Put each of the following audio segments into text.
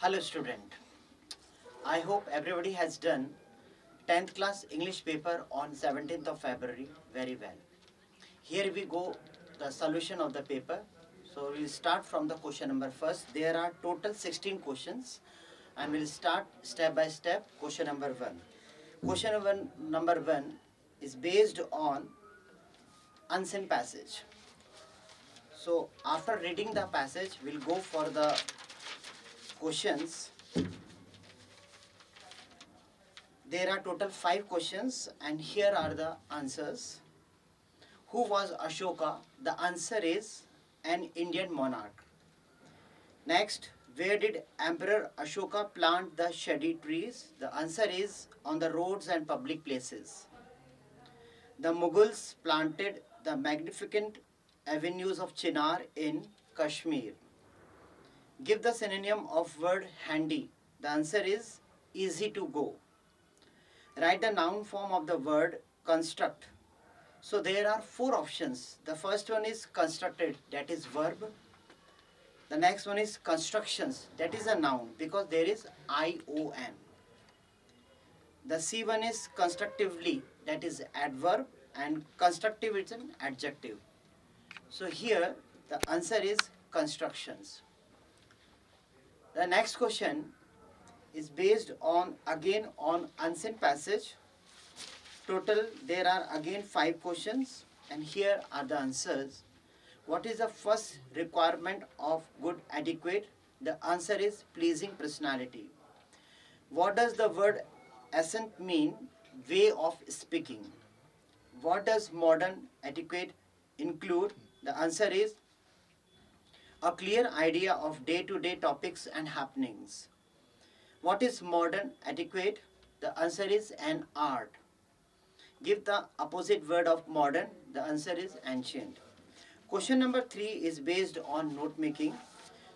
Hello student, I hope everybody has done 10th class English paper on 17th of February very well. Here we go the solution of the paper. So we'll start from the question number first. There are total 16 questions and we'll start step by step. Question number 1. Number 1 is based on unseen passage. So after reading the passage, we'll go for the questions. There are total 5 questions and here are the answers. Who was Ashoka? The answer is an Indian monarch. Next, where did Emperor Ashoka plant the shady trees? The answer is on the roads and public places. The Mughals planted the magnificent avenues of Chinar in Kashmir. Give the synonym of word handy. The answer is easy to go. Write the noun form of the word construct. So there are 4 options. The first one is constructed, that is verb. The next one is constructions, that is a noun because there is ION. The C one is constructively, that is adverb, and constructive is an adjective. So here the answer is constructions. The next question is based on again on unseen passage. Total there are again 5 questions and here are the answers. What is the first requirement of good adequate? The answer is pleasing personality. What does the word accent mean? Way of speaking. What does modern adequate include? The answer is a clear idea of day-to-day topics and happenings. What is modern adequate? The answer is an art. Give the opposite word of modern. The answer is ancient. Question number 3 is based on note making.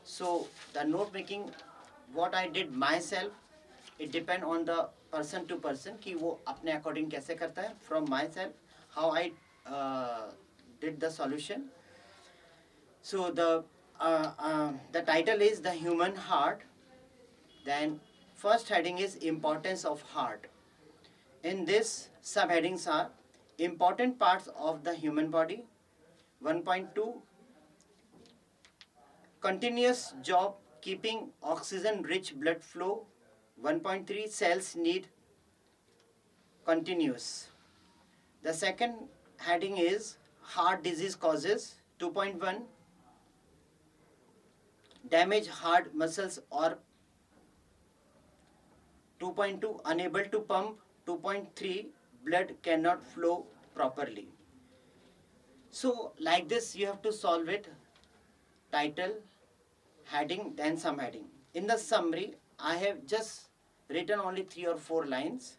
So the note making, what I did myself, it depend on the person to person कि वो अपने according कैसे करता है. From myself, how I did the solution. So the title is the human heart. Then first heading is importance of heart. In this subheadings are important parts of the human body. 1.2 continuous job keeping oxygen rich blood flow. 1.3 cells need continuous. The second heading is heart disease causes. 2.1 damage heart muscles or 2.2 unable to pump. 2.3 blood cannot flow properly. So like this you have to solve it. Title, heading, then subheading. In the summary, I have just written only 3 or 4 lines.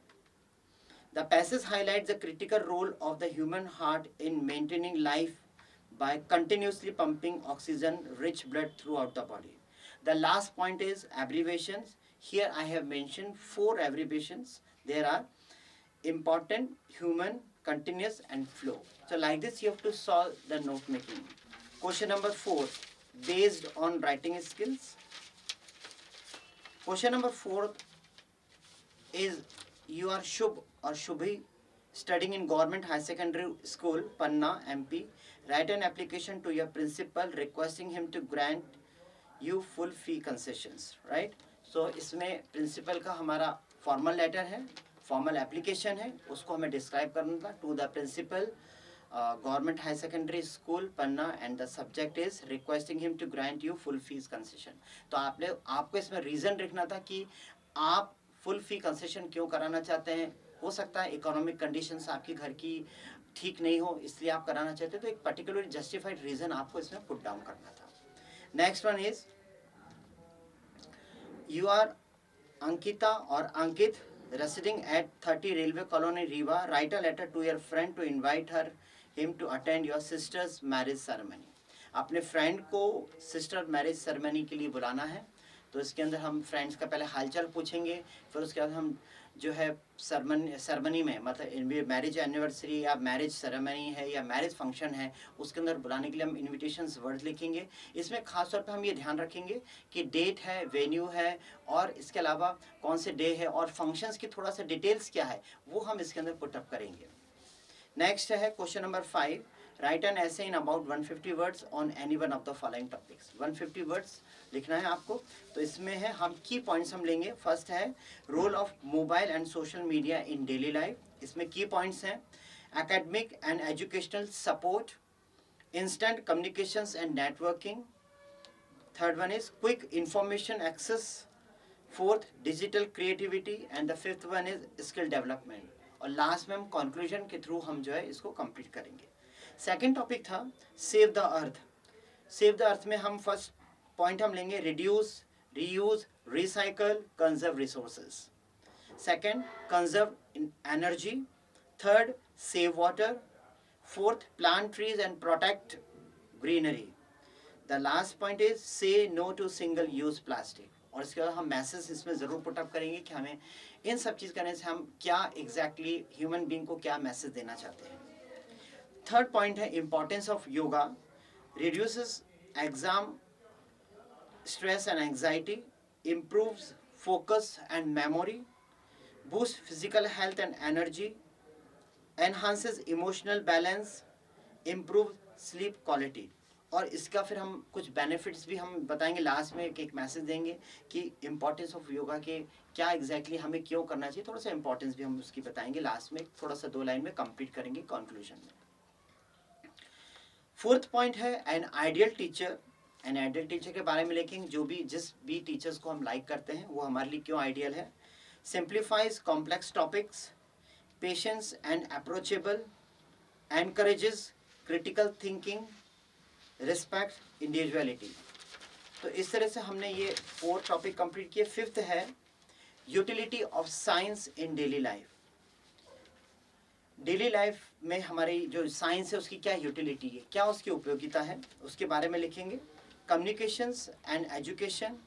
The passage highlights the critical role of the human heart in maintaining life by continuously pumping oxygen-rich blood throughout the body. The last point is abbreviations. Here I have mentioned 4 abbreviations. There are important, human, continuous and flow. So like this you have to solve the note making. Question number 4 based on writing skills. Question number 4 is you are Shubh or Shubhi studying in government high secondary school Panna MP. Write an application to your principal requesting him to grant you full fee concessions, right? So इसमें principal का हमारा formal letter है, formal application है, उसको हमें describe करना था to the principal government high secondary school Panna and the subject is requesting him to grant you full fees concession. तो आपको इसमें reason लिखना था कि आप full fee concession क्यों कराना चाहते हैं. हो सकता है economic conditions आपकी घर की ठीक नहीं हो इसलिए आप कराना चाहते हैं, तो एक particular justified reason आपको इसमें put down करना था. Next one is you are Ankita or Ankit residing at 30 Railway Colony Riva. Write a letter to your friend to invite him to attend your sister's marriage ceremony. अपने friend को sister marriage ceremony के लिए बुलाना है. तो इसके अंदर हम फ्रेंड्स का पहले हालचाल पूछेंगे, फिर उसके बाद हम जो है सरमनी में, मतलब मैरिज एनिवर्सरी या मैरिज सेरेमनी है या मैरिज फंक्शन है, उसके अंदर बुलाने के लिए हम इनविटेशंस वर्ड लिखेंगे। इसमें खास तौर पे हम ये ध्यान रखेंगे कि डेट है, वेन्यू है, और इसके अलावा कौन से डे है और फंक्शंस की थोड़ा सा डिटेल्स क्या है वो हम इसके अंदर पुटअप करेंगे। नेक्स्ट है क्वेश्चन नंबर 5, राइट एन ऐसे in about 150 words on any one of the following topics. 150 words लिखना है आपको। तो इसमें है हम की पॉइंट्स हम लेंगे। फर्स्ट है role of mobile and social media in daily life. इसमें की पॉइंट्स हैं academic and educational support, instant communications and networking. Third one is quick information access. Fourth digital creativity and the fifth one is skill development. और last में हम conclusion के through हम जो है इसको कंप्लीट करेंगे। सेकंड टॉपिक था save the earth. Save the earth में हम फर्स्ट पॉइंट हम लेंगे reduce, reuse, recycle, conserve resources. Second conserve energy. Third save water. Fourth plant trees and protect greenery. The last point is say no to single use plastic. और इसके बाद हम message इसमें ज़रूर पुटअप करेंगे कि हमें इन सब चीज़ करने से हम क्या एग्जैक्टली ह्यूमन बीइंग को क्या मैसेज देना चाहते हैं। थर्ड पॉइंट है importance of yoga, reduces exam stress and anxiety, improves focus and memory, boost physical health and energy, enhances emotional balance, improve sleep quality. और इसका फिर हम कुछ बेनिफिट्स भी हम बताएंगे लास्ट में, एक मैसेज देंगे कि इम्पोर्टेंस ऑफ योगा के क्या एग्जैक्टली हमें क्यों करना चाहिए, थोड़ा सा इंपॉर्टेंस भी हम उसकी बताएंगे लास्ट में, थोड़ा सा 2 लाइन में कंप्लीट करेंगे कंक्लूजन में। फोर्थ पॉइंट है an ideal teacher. An ideal teacher के बारे में लिखेंगे, जो भी जिस भी टीचर्स को हम लाइक करते हैं वो हमारे लिए क्यों आइडियल है। Simplifies complex topics, patience and approachable, encourages critical thinking, respect individuality. तो इस तरह से हमने ये 4 टॉपिक कंप्लीट किए। फिफ्थ है utility of science in daily life. Daily life में हमारी जो साइंस है उसकी क्या यूटिलिटी है, क्या उसकी उपयोगिता है, उसके बारे में लिखेंगे। Communications and education,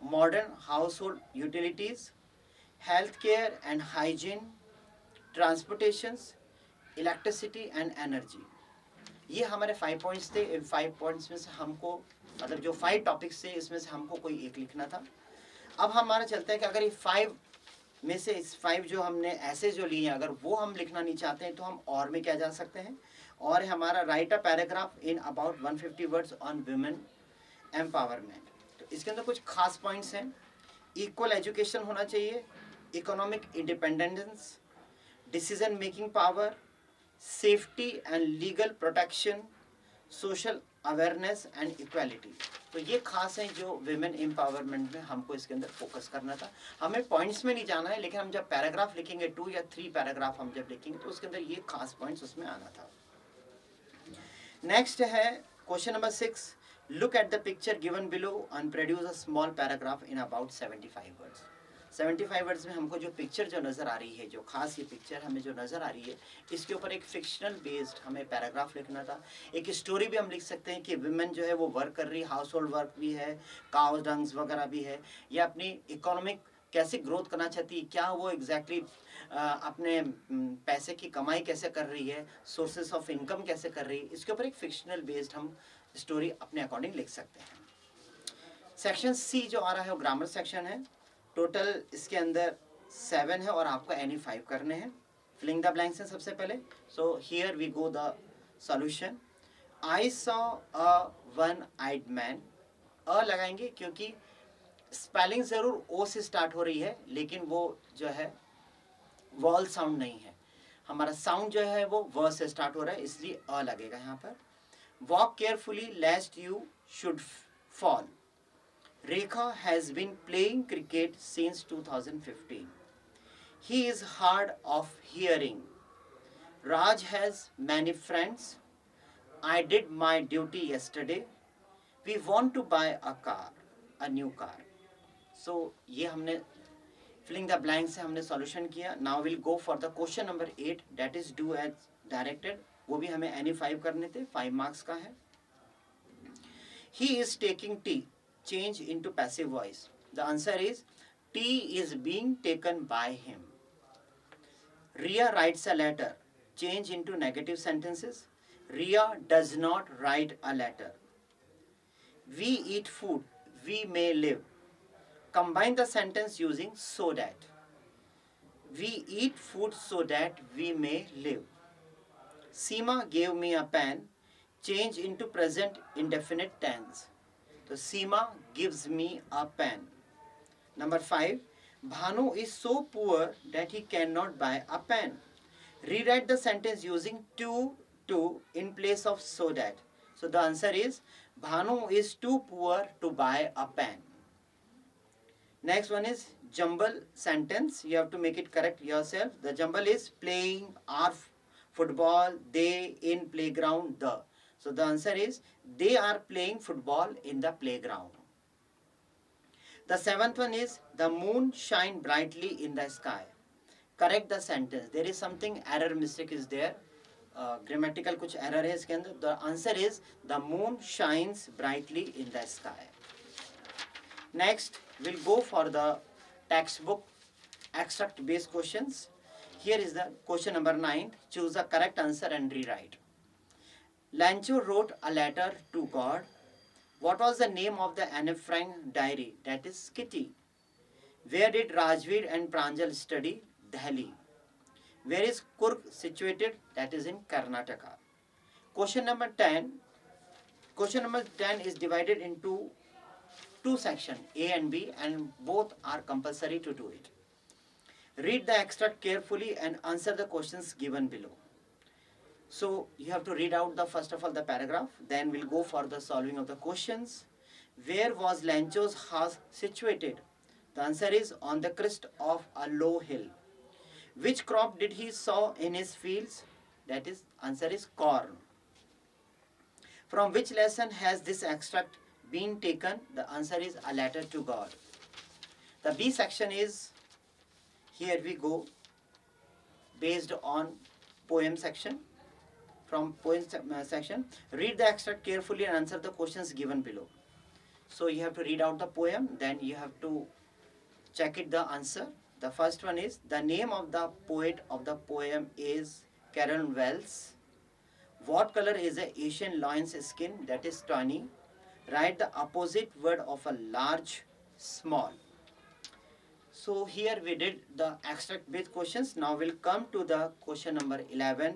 modern household utilities, health care and hygiene, transportations, electricity and energy. ये हमारे 5 पॉइंट्स थे। इन 5 पॉइंट्स में से हमको, मतलब जो 5 टॉपिक्स थे इसमें से हमको कोई एक लिखना था। अब हमारा चलता है कि अगर ये 5 में से इस 5 जो हमने ऐसे जो लिए हैं अगर वो हम लिखना नहीं चाहते हैं तो हम और में क्या जा सकते हैं। और हमारा right a paragraph in about 150 words on women empowerment. तो इसके अंदर कुछ खास पॉइंट्स हैं। इक्वल एजुकेशन होना चाहिए, economic independence, decision making power, safety and legal protection, social awareness and equality. तो ये खास हैं जो विमेन एम्पावरमेंट में हमको इसके अंदर फोकस करना था। हमें पॉइंट्स में नहीं जाना है, लेकिन हम जब पैराग्राफ लिखेंगे 2 या 3 पैराग्राफ हम जब लिखेंगे तो उसके अंदर ये खास पॉइंट्स उसमें आना था। नेक्स्ट है question number 6, look at the picture given below and produce a small paragraph in about 75 words. 75 words में हमको जो पिक्चर जो नज़र आ रही है, जो खास ये पिक्चर हमें जो नज़र आ रही है, इसके ऊपर एक फिक्शनल बेस्ड हमें पैराग्राफ लिखना था। एक स्टोरी भी हम लिख सकते हैं कि विमेन जो है वो वर्क कर रही है, हाउस होल्ड वर्क भी है, काउज डंग्स वगैरह भी है, या अपनी इकोनॉमिक कैसे ग्रोथ करना चाहती है, क्या वो एग्जैक्टली अपने पैसे की कमाई कैसे कर रही है, सोर्सेस ऑफ इनकम कैसे कर रही है, इसके ऊपर एक फिक्शनल बेस्ड हम स्टोरी अपने अकॉर्डिंग लिख सकते हैं। सेक्शन सी जो आ रहा है वो ग्रामर सेक्शन है। टोटल इसके अंदर 7 है और आपको एनी 5 करने हैं। फिलिंग द ब्लैंक्स हैं सबसे पहले। So here we go the solution. I saw a one eyed man. A लगाएंगे क्योंकि स्पेलिंग ज़रूर ओ से स्टार्ट हो रही है, लेकिन वो जो है वॉल साउंड नहीं है, हमारा साउंड जो है वो व से स्टार्ट हो रहा है, इसलिए अ लगेगा यहाँ पर। Walk carefully लेस्ट you should fall. Rekha has been playing cricket since 2015. He is hard of hearing. Raj has many friends. I did my duty yesterday. We want to buy a car, a new car. So ये हमने filling the blanks से हमने solution किया. Now we'll go for the question number 8, that is do as directed. वो भी हमें any 5 करने थे, 5 marks का है. He is taking tea. change into passive voice? The answer is tea is being taken by him. Ria writes a letter. Change into negative sentences. Ria does not write a letter. We eat food. We may live. Combine the sentence using so that. We eat food so that we may live. Seema gave me a pen. Change into present indefinite tense. So Seema gives me a pen. Number 5. Bhanu is so poor that he cannot buy a pen. Rewrite the sentence using to in place of so that. So the answer is Bhanu is too poor to buy a pen. Next one is jumble sentence. You have to make it correct yourself. The jumble is playing, are football, they in playground, the. So the answer is they are playing football in the playground. The 7th one is the moon shine brightly in the sky. Correct the sentence. There is something error mistake is there. Grammatical कुछ error है इसके अंदर. The answer is the moon shines brightly in the sky. Next, we'll go for the textbook extract based questions. Here is the question number 9. Choose the correct answer and rewrite. Lancho wrote a letter to God. What was the name of the Anne Frank diary? That is Kitty. Where did Rajveer and Pranjal study? Delhi. Where is Kurg situated? That is in Karnataka. Question number 10. Question number 10 is divided into two sections, A and B, and both are compulsory to do it. Read the extract carefully and answer the questions given below. So you have to read out the first of all the paragraph, then we'll go for the solving of the questions. Where was Lancho's house situated? The answer is on the crest of a low hill. Which crop did he sow in his fields? That is, answer is corn. From which lesson has this extract been taken? The answer is a letter to God. The B section is, here we go, based on poem section. From poem section, read the extract carefully and answer the questions given below. So you have to read out the poem, then you have to check it the answer. The first one is, the name of the poet of the poem is Karen Wells. What color is the Asian lion's skin? That is tawny. Write the opposite word of a large, small. So here we did the extract based questions. Now we'll come to the question number 11.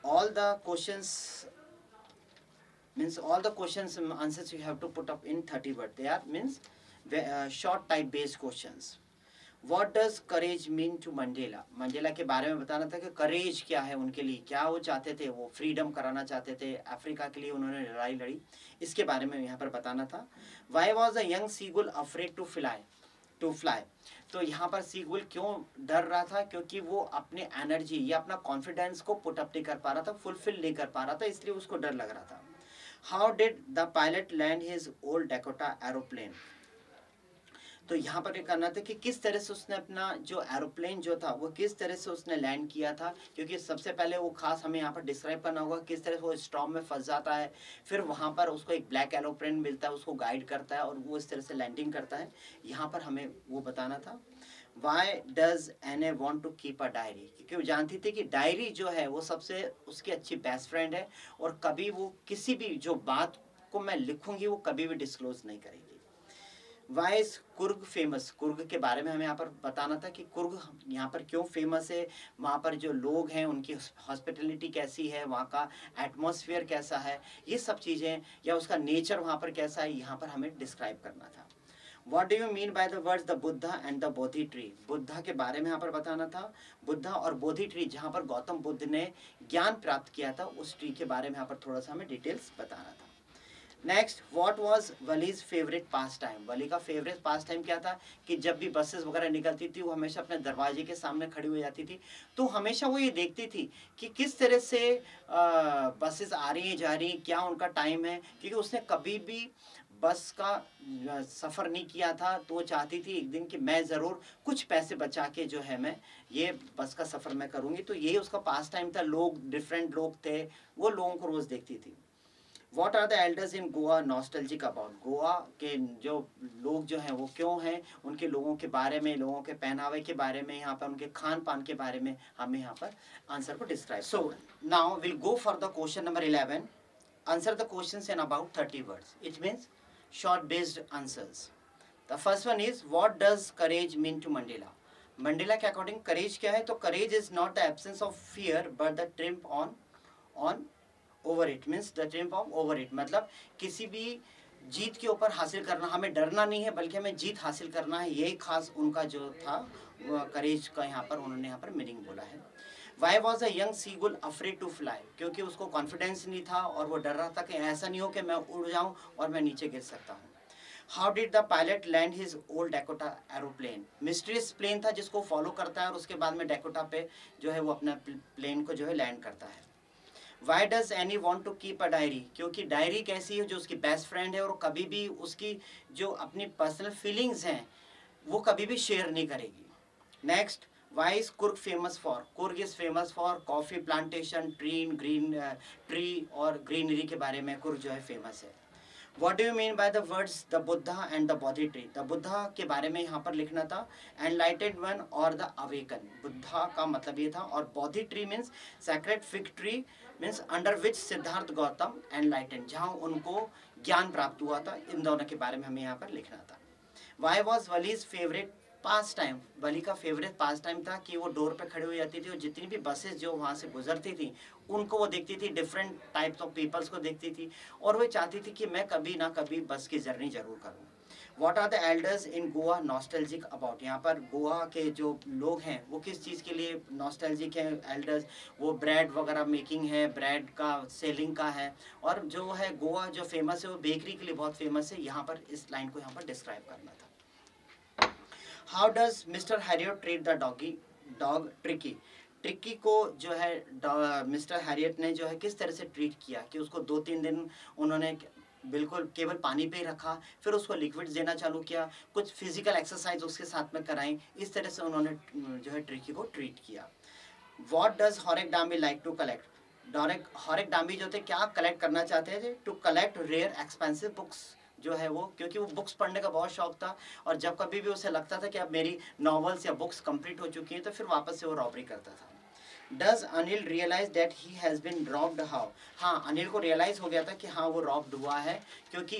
All the questions answers you have to put up in 30 words. They are short type based questions. What does courage mean to Mandela? Mandela के बारे में बताना था कि courage क्या है उनके लिए, क्या वो चाहते थे, वो freedom कराना चाहते थे, अफ्रीका के लिए उन्होंने लड़ाई लड़ी, इसके बारे में यहाँ पर बताना था. Why was a young seagull afraid to fly? तो यहाँ पर सीगुल क्यों डर रहा था? क्योंकि वो अपने एनर्जी या अपना कॉन्फिडेंस को पुट अप नहीं कर पा रहा था, फुलफिल नहीं कर पा रहा था, इसलिए उसको डर लग रहा था. How did the pilot land his old Dakota aeroplane? तो यहाँ पर ये करना था कि किस तरह से उसने अपना जो एरोप्लेन जो था वो किस तरह से उसने लैंड किया था, क्योंकि सबसे पहले वो खास हमें यहाँ पर डिस्क्राइब करना होगा किस तरह से वो स्टॉर्म में फंस जाता है, फिर वहाँ पर उसको एक ब्लैक एरोप्लेन मिलता है, उसको गाइड करता है और वो इस तरह से लैंडिंग करता है. यहाँ पर हमें वो बताना था. Why does Anne want to keep a diary? क्योंकि वो जानती थी कि डायरी जो है वो सबसे उसकी अच्छी बेस्ट फ्रेंड है और कभी वो किसी भी जो बात को मैं लिखूंगी वो कभी भी डिस्क्लोज नहीं करेगी. Why is Coorg famous? Coorg के बारे में हमें यहाँ पर बताना था कि कुर्ग यहाँ पर क्यों फेमस है, वहाँ पर जो लोग हैं उनकी हॉस्पिटलिटी कैसी है, वहाँ का एटमॉस्फेयर कैसा है, ये सब चीज़ें, या उसका नेचर वहाँ पर कैसा है, यहाँ पर हमें डिस्क्राइब करना था. What do you mean by the words the Buddha and the Bodhi tree? Buddha के बारे में यहाँ पर बताना था. बुद्धा और बोधि ट्री जहाँ पर गौतम बुद्ध ने ज्ञान प्राप्त किया था उस ट्री के बारे में यहाँ पर थोड़ा सा हमें डिटेल्स बताना था. Next, what was Wali's favourite pastime? Wali का फेवरेट पास टाइम क्या था कि जब भी बसेस वगैरह निकलती थी वो हमेशा अपने दरवाजे के सामने खड़ी हो जाती थी, तो हमेशा वो ये देखती थी कि किस तरह से बसेस आ रही हैं जा रही हैं, क्या उनका टाइम है, क्योंकि उसने कभी भी बस का सफ़र नहीं किया था, तो वो चाहती थी एक दिन कि मैं ज़रूर कुछ पैसे बचा के जो है मैं ये बस का सफ़र मैं करूँगी. तो यही उसका पास टाइम था. लोग डिफरेंट लोग थे, वो लोगों को रोज़ देखती थी. What are the elders in Goa nostalgic about? Goa के जो लोग जो हैं वो क्यों हैं, उनके लोगों के बारे में, लोगों के पहनावे के बारे में, यहाँ पर उनके खान पान के बारे में हमें यहाँ पर आंसर को describe. So now will go for the question number 11. Answer the questions in about 30 words. It means short based answers. The first one is, what does courage mean to Mandela? Mandela के according करेज क्या है? तो courage is not the absence of fear but the triumph on over it, means the triumph of over it, मतलब किसी भी जीत के ऊपर हासिल करना, हमें डरना नहीं है बल्कि हमें जीत हासिल करना है, यही खास उनका जो था करेज का यहाँ पर उन्होंने यहाँ पर मीनिंग बोला है। Why was a young seagull afraid to fly? क्योंकि उसको कॉन्फिडेंस नहीं था और वो डर रहा था कि ऐसा नहीं हो कि मैं उड़ जाऊं और मैं नीचे गिर सकता हूँ। How did the pilot land his old Dakota aeroplane? Mysteries plane था जिसको फॉलो करता है और उसके बाद में डेकोटा पे जो है वो अपना प्लेन को जो है लैंड करता है। Why does Anne want to keep a diary? क्योंकि डायरी कैसी है, जो उसकी बेस्ट फ्रेंड है और कभी भी उसकी जो अपनी पर्सनल फीलिंग्स हैं वो कभी भी शेयर नहीं करेगी। Next, why is Coorg famous for? Coorg is famous for coffee plantation, tree और ग्रीनरी के बारे में कुर्ग जो है फेमस है। What do you mean by the words the Buddha and the Bodhi tree? The Buddha के बारे में यहाँ पर लिखना था एनलाइटेड वन और द अवेकन। बुद्धा का मतलब ये था और Bodhi tree means sacred fig tree, means under which Siddharth Gautam एनलाइटेड, जहाँ उनको ज्ञान प्राप्त हुआ था। इन दोनों के बारे में हमें यहाँ पर लिखना था। Why was Wali's favourite pastime? Wali का फेवरेट पास टाइम था कि वो डोर पे खड़ी हो जाती थी और जितनी भी बसेस जो वहाँ से गुजरती थी उनको वो देखती थी, डिफरेंट टाइप्स ऑफ पीपल्स को देखती थी और वो चाहती थी कि मैं कभी ना कभी बस की जर्नी जरूर करूँ। What are the elders in Goa nostalgic about? यहाँ पर गोवा के जो लोग हैं वो किस चीज़ के लिए नॉस्टैल्जिक है एल्डर्स? वो ब्रेड वगैरह मेकिंग है, ब्रेड का सेलिंग का है, और जो है गोवा जो फेमस है वो बेकरी के लिए बहुत फेमस है। यहाँ पर इस लाइन को यहाँ पर डिस्क्राइब करना था। How does mister Harriet treat the dog tricky? Tricky को जो है मिस्टर हैरियट ने जो है किस तरह से ट्रीट किया कि उसको 2-3 दिन उन्होंने बिल्कुल केवल पानी पे ही रखा, फिर उसको लिक्विड्स देना चालू किया, कुछ फिजिकल एक्सरसाइज उसके साथ में कराई, इस तरह से उन्होंने जो है ट्रिकी को ट्रीट किया। What does Horace Danby like to collect? Horace Danby जो थे क्या कलेक्ट करना चाहते थे? To collect rare expensive books जो है वो, क्योंकि वो बुक्स पढ़ने का बहुत शौक था और जब कभी भी उसे लगता था कि अब मेरी नॉवेल्स या बुक्स कंप्लीट हो चुकी हैं तो फिर वापस से वो रॉबरी करता था। Does Anil realise that he has been robbed? How? हाँ, अनिल को रियलाइज़ हो गया था कि हाँ वो रॉब्ड हुआ है, क्योंकि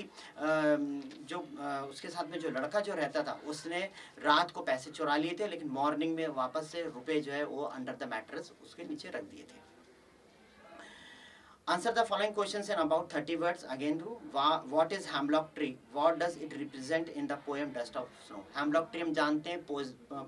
उसके साथ में जो लड़का जो रहता था उसने रात को पैसे चुरा लिए थे लेकिन मॉर्निंग में वापस से रुपए जो है वो अंडर द मैट्रेस उसके नीचे रख दिए थे। Answer the following questions in about 30 words. Again, what is hemlock tree? What does it represent in the poem Dust of Snow? Hemlock tree हम जानते हैं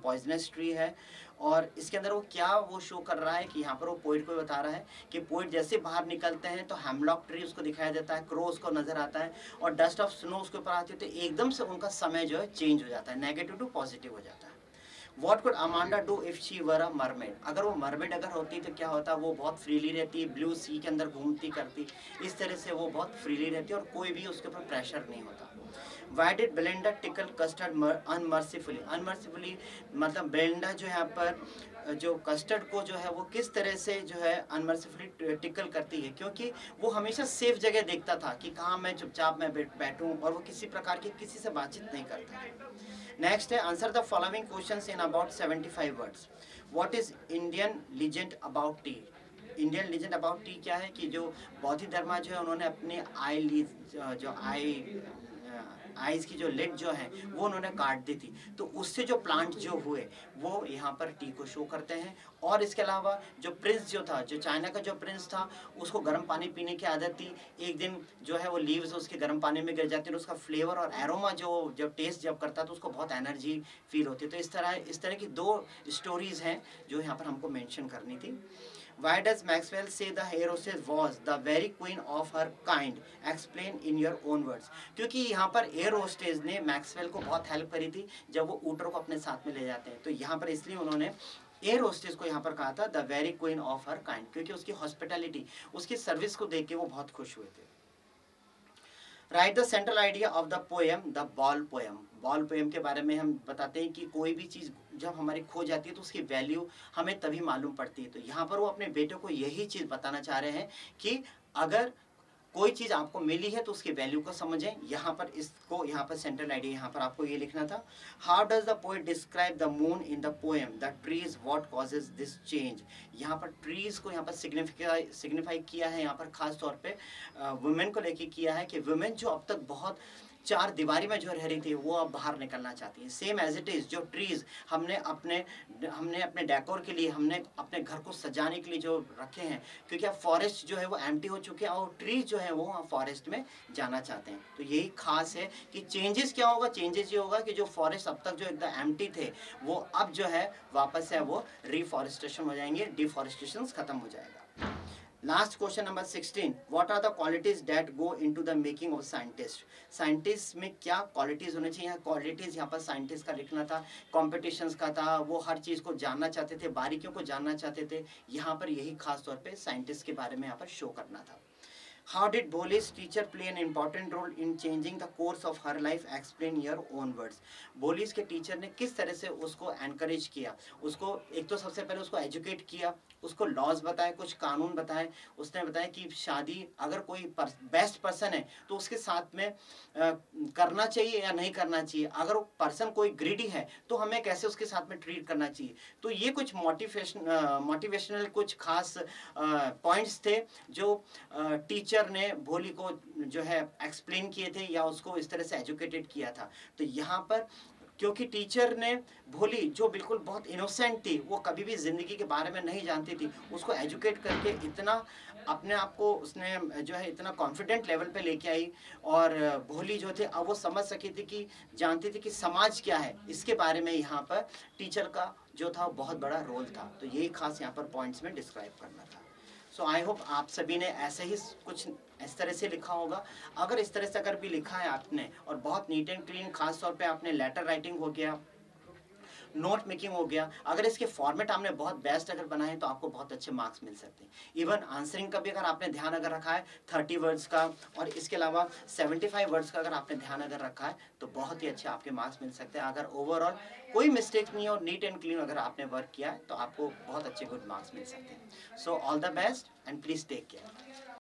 poisonous tree है, और इसके अंदर वो क्या वो शो कर रहा है कि यहाँ पर वो पोइट को बता रहा है कि पोइट जैसे बाहर निकलते हैं तो हेमलॉक ट्री उसको दिखाई देता है, क्रो उसको नजर आता है और डस्ट ऑफ स्नो उसके ऊपर आती है, तो एकदम से उनका समय जो है चेंज हो जाता है, नेगेटिव टू पॉजिटिव हो जाता है। What could Amanda do if she were a mermaid? अगर वो मरमेड अगर होती तो क्या होता? वो बहुत फ्रीली रहती, ब्लू सी के अंदर घूमती करती, इस तरह से वो बहुत फ्रीली रहती और कोई भी उसके ऊपर प्रेशर नहीं होता। Why did Belinda tickle custard unmercifully? Unmercifully मतलब बेलिंडा जो यहाँ पर जो कस्टर्ड को जो है वो किस तरह से जो है अनमर्सिफुली टिकल करती है, क्योंकि वो हमेशा सेफ जगह देखता था कि कहाँ मैं चुपचाप मैं बैठूं और वो किसी प्रकार की किसी से बातचीत नहीं करता। नेक्स्ट है, answer the following questions in about 75 words. What is Indian legend about T? Indian legend about T क्या है कि जो बौद्ध धर्मा जो है उन्होंने अपने आईज की जो लिड जो है वो उन्होंने काट दी थी, तो उससे जो प्लांट जो हुए वो यहाँ पर टी को शो करते हैं। और इसके अलावा जो प्रिंस जो था, जो चाइना का जो प्रिंस था, उसको गर्म पानी पीने की आदत थी। एक दिन जो है वो लीव्स उसके गर्म पानी में गिर जाती है और उसका फ्लेवर और एरोमा जो जब टेस्ट जब करता है तो उसको बहुत एनर्जी फील होती है। तो इस तरह की 2 स्टोरीज हैं जो यहाँ पर हमको मेंशन करनी थी। Why does Maxwell say the air hostess was the very queen of her kind? Explain in your own words. क्योंकि यहाँ पर एयर होस्टेस ने मैक्सवेल को बहुत हेल्प करी थी जब वो ऊटर को अपने साथ में ले जाते हैं, तो यहाँ पर इसलिए उन्होंने एयर होस्टेस को यहाँ पर कहा था the very queen of her kind, क्योंकि उसकी हॉस्पिटैलिटी, उसकी सर्विस को देख के वो बहुत खुश हुए थे। Right the central idea of the poem the ball poem. Ball poem के बारे में हम बताते हैं कि कोई भी चीज़ जब हमारी खो जाती है तो उसकी वैल्यू हमें तभी मालूम पड़ती है। तो यहाँ पर वो अपने बेटे को यही चीज़ बताना चाह रहे हैं कि अगर कोई चीज़ आपको मिली है तो उसकी वैल्यू को समझें। यहाँ पर इसको, यहाँ पर सेंट्रल आइडिया, यहाँ पर आपको ये लिखना था, how does the poet describe the moon in the poem the trees what causes this change. यहाँ पर ट्रीज को यहाँ पर सिग्निफाई किया है, यहाँ पर खास तौर पे वुमेन को लेके किया है कि वुमेन जो अब तक बहुत चार दीवारी में जो रह रही थी वो अब बाहर निकलना चाहती है। सेम एज इट इज़ जो ट्रीज हमने अपने डेकोर के लिए, हमने अपने घर को सजाने के लिए जो रखे हैं, क्योंकि अब फॉरेस्ट जो है वो एम्प्टी हो चुके हैं और ट्रीज जो है वो फॉरेस्ट में जाना चाहते हैं। तो यही खास है कि चेंजेस क्या होगा, चेंजेस ये होगा कि जो फॉरेस्ट अब तक जो एकदम एम्प्टी थे वो अब जो है वापस है वो रिफॉरेस्टेशन हो जाएंगे, डिफॉरेस्टेशन खत्म हो जाएगा। Last question number 16. What are the qualities that go into the making of scientist? Scientist में क्या क्वालिटीज़ होनी चाहिए? क्वालिटीज़ यहाँ पर साइंटिस्ट का लिखना था, कॉम्पिटिशन्स का था, वो हर चीज़ को जानना चाहते थे, बारीकियों को जानना चाहते थे। यहाँ पर यही खास तौर पे साइंटिस्ट के बारे में यहाँ पर शो करना था। How did Boli's teacher play an important role in changing the course of her life? Explain your own words. बोलिस के टीचर ने किस तरह से उसको एनकरेज किया, उसको एक तो सबसे पहले उसको एजुकेट किया, उसको लॉज बताए, कुछ कानून बताए। उसने बताया कि शादी अगर कोई बेस्ट पर्सन है तो उसके साथ में करना चाहिए या नहीं करना चाहिए, अगर वो पर्सन कोई ग्रीडी है तो हमें कैसे उसके साथ में ट्रीट करना चाहिए। तो ये कुछ मोटिवेशनल कुछ खास पॉइंट्स थे जो टीचर ने भोली को जो है एक्सप्लेन किए थे या उसको इस तरह से एजुकेटेड किया था। तो यहाँ पर क्योंकि टीचर ने भोली जो बिल्कुल बहुत इनोसेंट थी, वो कभी भी ज़िंदगी के बारे में नहीं जानती थी, उसको एजुकेट करके इतना अपने आप को उसने जो है इतना कॉन्फिडेंट लेवल पे लेके आई। और भोली जो थे अब वो समझ सकी थी कि जानती थी कि समाज क्या है, इसके बारे में यहाँ पर टीचर का जो था बहुत बड़ा रोल था। तो यही खास यहाँ पर पॉइंट्स में डिस्क्राइब करना था। सो आई होप आप सभी ने ऐसे ही कुछ इस तरह से लिखा होगा। अगर इस तरह से अगर भी लिखा है आपने और बहुत नीट एंड क्लीन, खास तौर पे आपने लेटर राइटिंग हो गया, नोट मेकिंग हो गया, अगर इसके फॉर्मेट आपने बहुत बेस्ट अगर बनाए तो आपको बहुत अच्छे मार्क्स मिल सकते हैं। इवन आंसरिंग का भी अगर आपने ध्यान अगर रखा है 30 वर्ड्स का और इसके अलावा 75 वर्ड्स का अगर आपने ध्यान अगर रखा है तो बहुत ही अच्छे आपके मार्क्स मिल सकते हैं। अगर ओवरऑल कोई मिस्टेक नहीं है और नीट एंड क्लीन अगर आपने वर्क किया है तो आपको बहुत अच्छे गुड मार्क्स मिल सकते हैं। So all the best and please take care.